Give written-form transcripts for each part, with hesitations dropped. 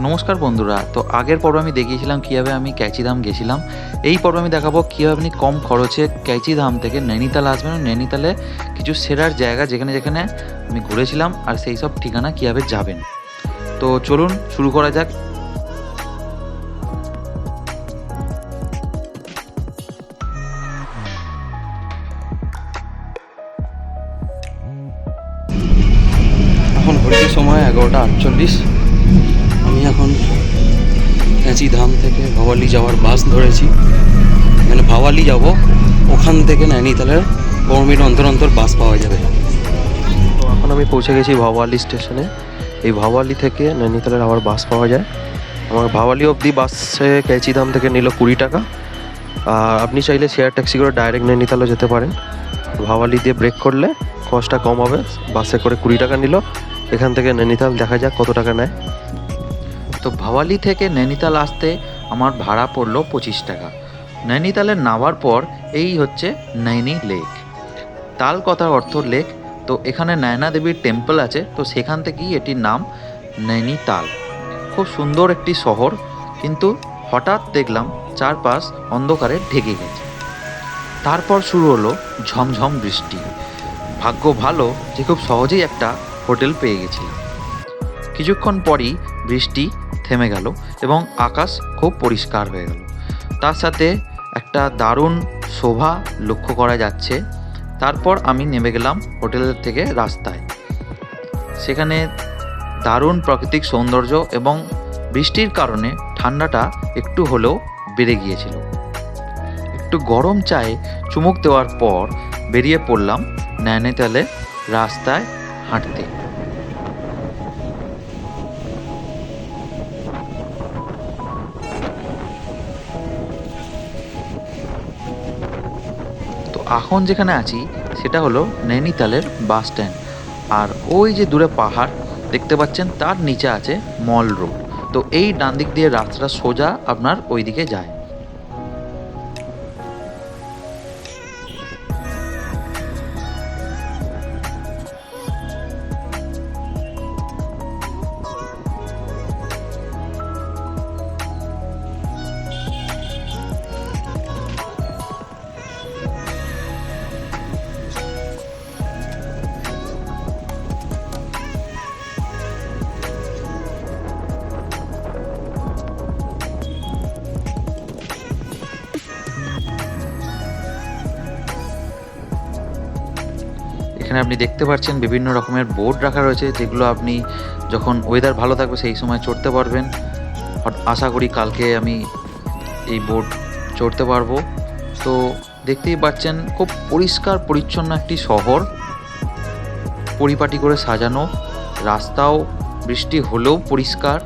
নমস্কার বন্ধুরা। তো আগের পর্বে আমি দেখিয়েছিলাম কীভাবে আমি ক্যাচিধাম গেছিলাম। এই পর্বে আমি দেখাবো কীভাবে আপনি কম খরচে ক্যাচিধাম থেকে নৈনিতাল আসবেন। নৈনিতালে কিছু সেরার জায়গা যেখানে যেখানে আমি ঘুরেছিলাম আর সেই সব ঠিকানা কীভাবে যাবেন। তো চলুন শুরু করা যাক। এখন ঘড়িতে সময় 11:48। আমি এখন ক্যাচিধাম থেকে ভাওয়ালি যাওয়ার বাস ধরেছি। মানে ভাওয়ালি যাব, ওখান থেকে নৈনিতালের 15 মিনিট অন্তর অন্তর বাস পাওয়া যাবে। তো এখন আমি পৌঁছে গেছি ভাওয়ালি স্টেশনে। এই ভাওয়ালি থেকে নৈনিতালের আবার বাস পাওয়া যায়। আমার ভাওয়ালি অবধি বাসে ক্যাচিধাম থেকে নিল 20 টাকা। আর আপনি চাইলে শেয়ার ট্যাক্সি করে ডাইরেক্ট নৈনিতালও যেতে পারেন। ভাওয়ালি দিয়ে ব্রেক করলে কস্টটা কম হবে। বাসে করে 20 টাকা নিল। এখান থেকে নৈনিতাল দেখা যাক কত টাকা নেয়। তো ভাওয়ালি থেকে নৈনিতাল আসতে আমার ভাড়া পড়লো 25 টাকা। নৈনিতালে নামার পর এই হচ্ছে নৈনি লেক। তাল কথার অর্থ লেক। তো এখানে নয়না দেবীর টেম্পল আছে, তো সেখান থেকেই এটির নাম নৈনিতাল। খুব সুন্দর একটি শহর, কিন্তু হঠাৎ দেখলাম চারপাশ অন্ধকারে ঢেকে গেছে। তারপর শুরু হলো ঝমঝম বৃষ্টি। ভাগ্য ভালো যে খুব সহজেই একটা হোটেল পেয়ে গেছিলাম। কিছুক্ষণ পরই বৃষ্টি থেমে গেল এবং আকাশ খুব পরিষ্কার হয়ে গেল। তার সাথে একটা দারুণ শোভা লক্ষ্য করা যাচ্ছে। তারপর আমি নেমে গেলাম হোটেল থেকে রাস্তায়। সেখানে দারুণ প্রাকৃতিক সৌন্দর্য এবং বৃষ্টির কারণে ঠান্ডাটা একটু হলেও বেড়ে গিয়েছিল। একটু গরম চায়ে চুমুক দেওয়ার পর বেরিয়ে পড়লাম নৈনিতালের রাস্তায় হাঁটতে। তো এখন যেখানে আছি সেটা হলো নৈনিতালের বাস স্ট্যান্ড। আর ওই যে দূরে পাহাড় দেখতে পাচ্ছেন, তার নিচে আছে মল রোড। তো এই ডান দিক দিয়ে রাস্তাটা সোজা আপনার ওই দিকে যায়। এখানে আপনি দেখতে পাচ্ছেন বিভিন্ন রকমের বোর্ড রাখা রয়েছে, যেগুলো আপনি যখন ওয়েদার ভালো থাকবে সেই সময় চড়তে পারবেন। আশা করি কালকে আমি এই বোট চড়তে পারবো। তো দেখতেই পাচ্ছেন খুব পরিষ্কার পরিচ্ছন্ন একটি শহর, পরিপাটি করে সাজানো। রাস্তাও বৃষ্টি হলেও পরিষ্কার।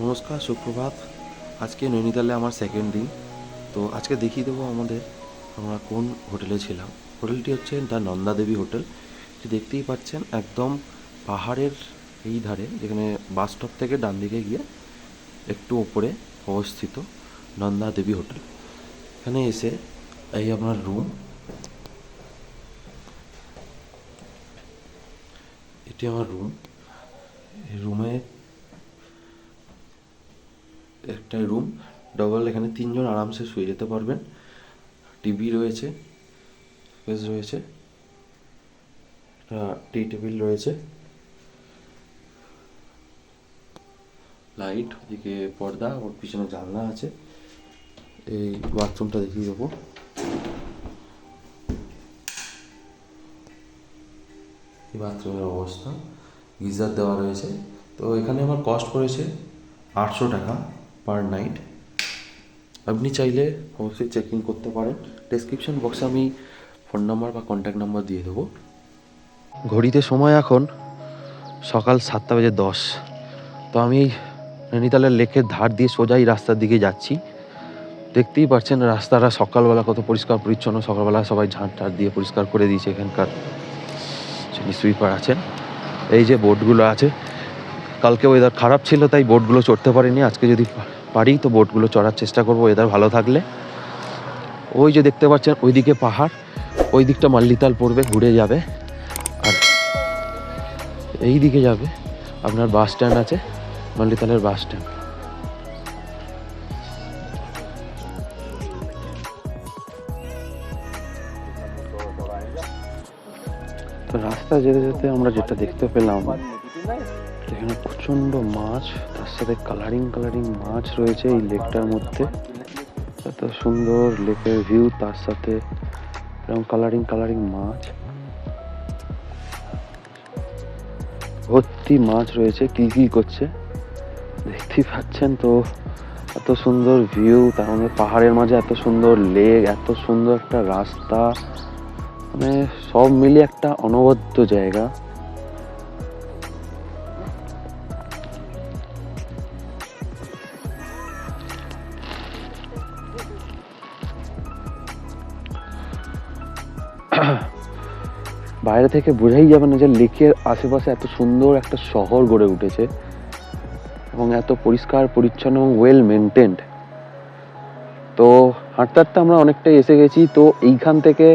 নমস্কার, সুপ্রভাত। আজকে নৈনিতালে আমার সেকেন্ড দিন। তো আজকে দেখিয়ে দেবো আমরা কোন হোটেলে ছিলাম। হোটেলটি হচ্ছে দ্য নন্দা দেবী হোটেল। দেখতেই পাচ্ছেন একদম পাহাড়ের এই ধারে, যেখানে বাস স্টপ থেকে ডান দিকে গিয়ে একটু ওপরে অবস্থিত নন্দা দেবী হোটেল। এখানে এসে এই আপনার রুম, এটি আমার রুম। এই রুমে একটা রুম ডবল, এখানে 3 জন আরামসে শুয়ে যেতে পারবেন। টিভি রয়েছে, স্পেস রয়েছে, একটা টি টেবিল রয়েছে, লাইট, ওদিকে পর্দা, ওর পিছনে জানলা আছে। এই বাথরুমটা দেখিয়ে দেবো। এই বাথরুমের অবস্থা, গিজার দেওয়া রয়েছে। তো এখানে আমার কস্ট পড়েছে 800 টাকা পার নাইট। আপনি চাইলে অবশ্যই চেক ইন করতে পারেন। ডেসক্রিপশন বক্সে আমি ফোন নাম্বার বা কন্ট্যাক্ট নাম্বার দিয়ে দেবো। ঘড়িতে সময় এখন সকাল 7:10। তো আমি নৈনিতালের লেকের ধার দিয়ে সোজাই রাস্তার দিকে যাচ্ছি। দেখতেই পাচ্ছেন রাস্তাটা সকালবেলা কত পরিষ্কার পরিচ্ছন্ন। সকালবেলা সবাই ঝাঁট টাট দিয়ে পরিষ্কার করে দিয়েছে। এখানকার যিনি সুইপার আছেন, এই যে বোটগুলো আছে, কালকে ওয়েদার খারাপ ছিল তাই বোটগুলো চড়তে পারিনি। আজকে যদি পারি তো বোটগুলো চড়ার চেষ্টা করবো ওয়েদার ভালো থাকলে। ওই যে দেখতে পাচ্ছেন ওইদিকে পাহাড়, ওই দিকটা মাল্লিতাল পড়বে, ঘুরে যাবে। আর এই দিকে যাবে আপনার বাস স্ট্যান্ড আছে, মাল্লিতালের বাস স্ট্যান্ড। তো রাস্তা যেতে যেতে আমরা যেটা দেখতে পেলাম, এখানে প্রচন্ড মাছ, তার সাথে কালারিং মাছ রয়েছে এই লেকটার মধ্যে। এত সুন্দর লেকের ভিউ, তার সাথে এরকম কালারিং মাছ, ভর্তি মাছ রয়েছে, কিলকিল করছে, দেখতেই পাচ্ছেন। তো এত সুন্দর ভিউ, তার মধ্যে পাহাড়ের মাঝে এত সুন্দর লেক, এত সুন্দর একটা রাস্তা, মানে সব মিলিয়ে একটা অনবদ্য জায়গা। বাইরে থেকে বোঝাই যাবে না যে লেকের আশেপাশে এত সুন্দর একটা শহর গড়ে উঠেছে এবং এত পরিষ্কার পরিচ্ছন্ন এবং ওয়েল মেনটেন্ড। তো হাঁটতে হাঁটতে আমরা অনেকটাই এসে গেছি। তো এইখান থেকে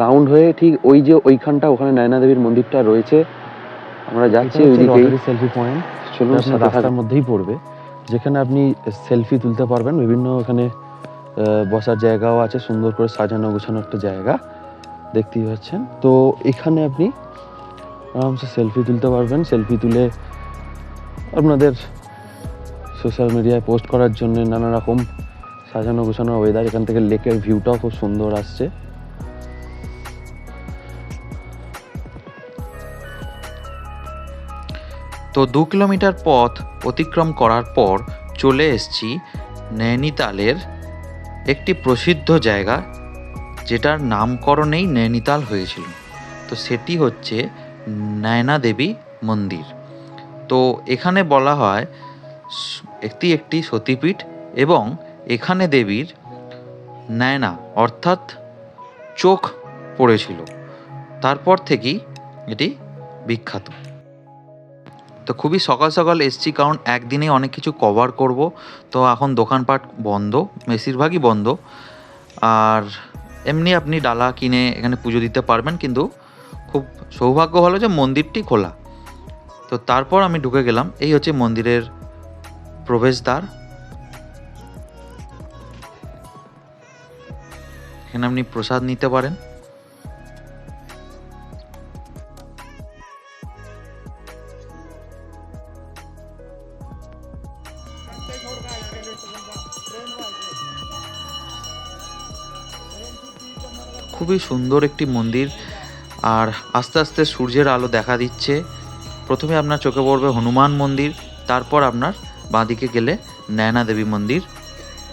রাউন্ড হয়ে ঠিক ওই যে ওইখানটা, ওখানে নয়না দেবীর মন্দিরটা রয়েছে, আমরা যাচ্ছি ওইদিকেই। সেলফি পয়েন্ট চলুন, রাস্তার মধ্যেই পড়বে, যেখানে আপনি সেলফি তুলতে পারবেন। বিভিন্ন এখানে বসার জায়গাও আছে, সুন্দর করে সাজানো গোছানো একটা জায়গা দেখতেই পাচ্ছেন। তো এখানে আপনি আরামসে সেলফি তুলতে পারবেন। সেলফি তুলে আপনাদের সোশ্যাল মিডিয়ায় পোস্ট করার জন্য নানা রকম সাজানো গোছানো ওয়েদার। এখান থেকে লেকের ভিউটাও খুব সুন্দর আসছে। তো 2 কিলোমিটার পথ অতিক্রম করার পর চলে এসেছি নৈনিতালের একটি প্রসিদ্ধ জায়গা, যেটার নামকরণেই নৈনিতাল হয়েছিল। তো সেটি হচ্ছে নয়না দেবী মন্দির। তো এখানে বলা হয় একটি সতীপীঠ, এবং এখানে দেবীর নয়না অর্থাৎ চোখ পড়েছিল। তারপর থেকেই এটি বিখ্যাত। তো খুবই সকাল সকাল এসছি, কারণ একদিনে অনেক কিছু কভার করব। তো এখন দোকানপাট বন্ধ, বেশিরভাগই বন্ধ। আর এমনি আপনি ডালা কিনে এখানে পুজো দিতে পারবেন, কিন্তু খুব সৌভাগ্য হলো যে মন্দিরটি খোলা। তো তারপর আমি ঢুকে গেলাম। এই হচ্ছে মন্দিরের প্রবেশদ্বার। এখানে আপনি প্রসাদ নিতে পারেন। খুবই সুন্দর একটি মন্দির। আর আস্তে আস্তে সূর্যের আলো দেখা দিচ্ছে। প্রথমে আপনার চোখে পড়বে হনুমান মন্দির, তারপর আপনার বাঁদিকে গেলে নয়না দেবী মন্দির,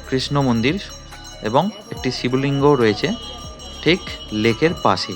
কৃষ্ণ মন্দির এবং একটি শিবলিঙ্গও রয়েছে ঠিক লেকের পাশে।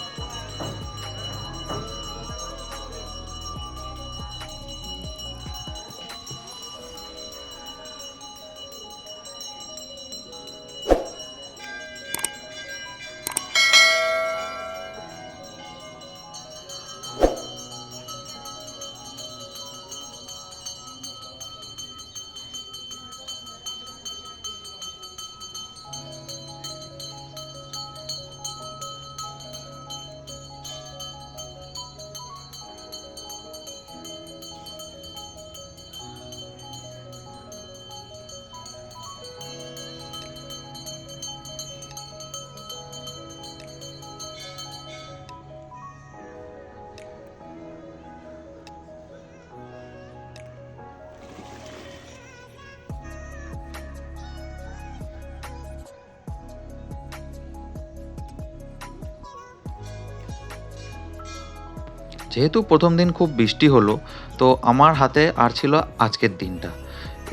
যেহেতু প্রথম দিন খুব বৃষ্টি হলো, তো আমার হাতে আর ছিল আজকের দিনটা।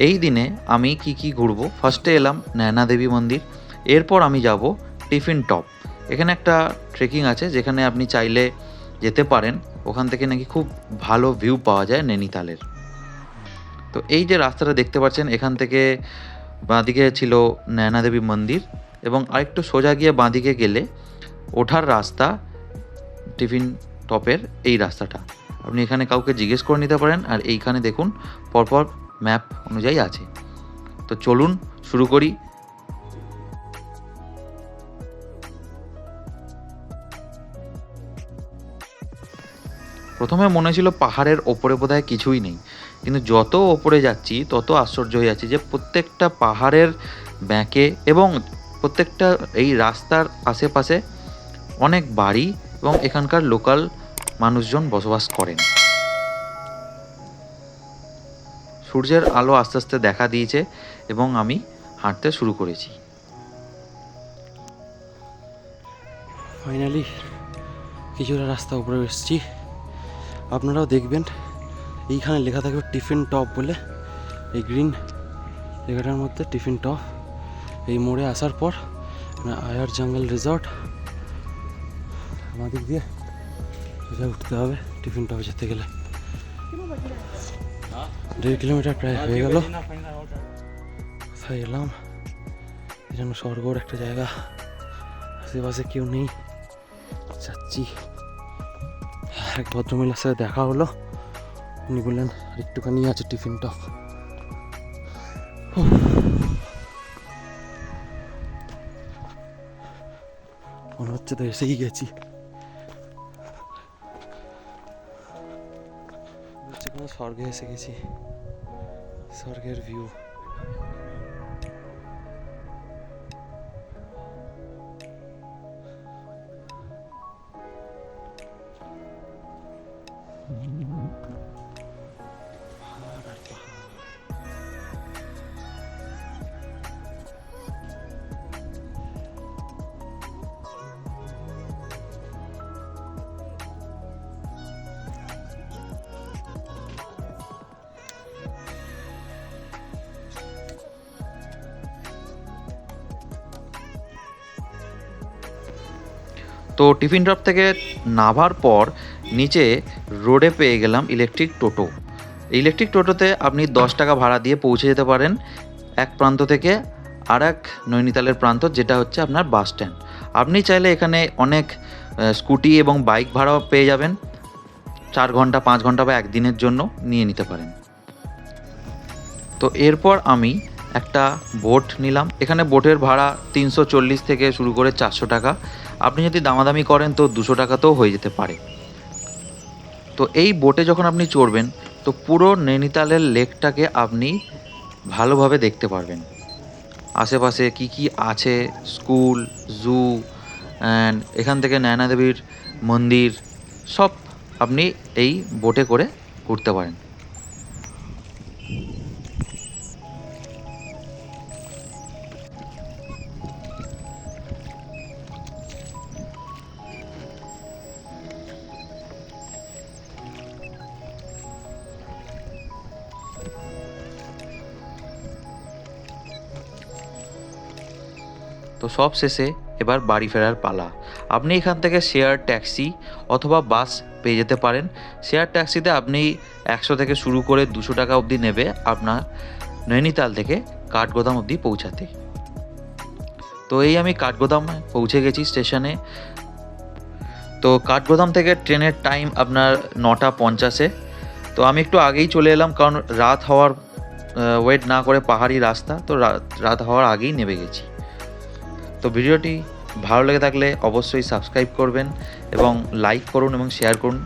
এই দিনে আমি কি ঘুরবো, ফার্স্টে এলাম নয়না দেবী মন্দির, এরপর আমি যাব টিফিন টপ। এখানে একটা ট্রেকিং আছে, যেখানে আপনি চাইলে যেতে পারেন। ওখান থেকে নাকি খুব ভালো ভিউ পাওয়া যায় নৈনিতালের। তো এই যে রাস্তাটা দেখতে পাচ্ছেন, এখান থেকে বাঁদিকে ছিল নয়না দেবী মন্দির, এবং আরেকটু সোজা গিয়ে বাঁদিকে গেলে ওঠার রাস্তা টিফিন টপের এই রাস্তাটা। আপনি এখানে কাউকে জিজ্ঞেস করে নিতে পারেন। আর এইখানে দেখুন পরপর ম্যাপ অনুযায়ী আছে। তো চলুন শুরু করি। প্রথমে মনে ছিল পাহাড়ের ওপরে বোধহয় কিছুই নেই, কিন্তু যত ওপরে যাচ্ছি তত আশ্চর্য হয়ে যাচ্ছি যে প্রত্যেকটা পাহাড়ের ব্যাঁকে এবং প্রত্যেকটা এই রাস্তার আশেপাশে অনেক বাড়ি এবং এখানকার লোকাল মানুষজন বসবাস করেন। সূর্যের আলো আস্তে আস্তে দেখা দিয়েছে এবং আমি হাঁটতে শুরু করেছি। ফাইনালি কিছুটা রাস্তা উপরে এসেছি। আপনারাও দেখবেন এইখানে লেখা থাকবে টিফিন টপ বলে, এই গ্রিন লেখাটার মধ্যে টিফিন টপ। এই মোড়ে আসার পর আয়ার জঙ্গল রিসর্ট আমাদের দিয়ে সোজা উঠতে হবে টিফিন টপে যেতে গেলে। 1.5 কিলোমিটার প্রায় হয়ে গেল। কোথায় এলাম যেন স্বর্গর একটা জায়গা, আশেপাশে কেউ নেই। যাচ্ছি, এক ভদ্রমহিলার সাথে দেখা হলো, উনি বললেন একটুখানি আছে টিফিন টপ। মনে হচ্ছে তো এসেই গেছি। কোনো স্বর্গে এসে গেছি, স্বর্গের ভিউ। তো টিফিন ড্রপ থেকে নামার পর নিচে রোডে পেয়ে গেলাম ইলেকট্রিক টোটো। ইলেকট্রিক টোটোতে আপনি 10 টাকা ভাড়া দিয়ে পৌঁছে যেতে পারেন এক প্রান্ত থেকে আর এক নৈনিতালের প্রান্ত, যেটা হচ্ছে আপনার বাস স্ট্যান্ড। আপনি চাইলে এখানে অনেক স্কুটি এবং বাইক ভাড়াও পেয়ে যাবেন, 4 ঘন্টা 5 ঘন্টা বা একদিনের জন্য নিয়ে নিতে পারেন। তো এরপর আমি একটা বোট নিলাম। এখানে বোটের ভাড়া 340 থেকে শুরু করে 400 টাকা। আপনি যদি দামাদামি করেন তো 200 টাকাতেও হয়ে যেতে পারে। তো এই বোটে যখন আপনি চড়বেন তো পুরো নৈনিতালের লেকটাকে আপনি ভালোভাবে দেখতে পারবেন। আশেপাশে কি কি আছে, স্কুল, জু অ্যান্ড এখান থেকে নয়না দেবীর মন্দির, সব আপনি এই বোটে করে ঘুরতে পারেন। তো সব শেষে এবার বাড়ি ফেরার পালা। আপনি এখান থেকে শেয়ার ট্যাক্সি অথবা বাস পেয়ে যেতে পারেন। শেয়ার ট্যাক্সিতে আপনি 100 থেকে শুরু করে 200 টাকা অবধি নেবে আপনার নৈনিতাল থেকে কাঠগোদাম অবধি পৌঁছাতে। তো এই আমি কাঠগোদাম পৌঁছে গেছি স্টেশনে। তো কাঠগোদাম থেকে ট্রেনের টাইম আপনার 9:50-এ। তো আমি একটু আগেই চলে এলাম, কারণ রাত হওয়ার ওয়েট না করে পাহাড়ি রাস্তা, তো রাত হওয়ার আগেই নেমে গেছি। তো ভিডিওটি ভালো লেগে থাকলে অবশ্যই সাবস্ক্রাইব করবেন এবং লাইক করুন এবং শেয়ার করুন।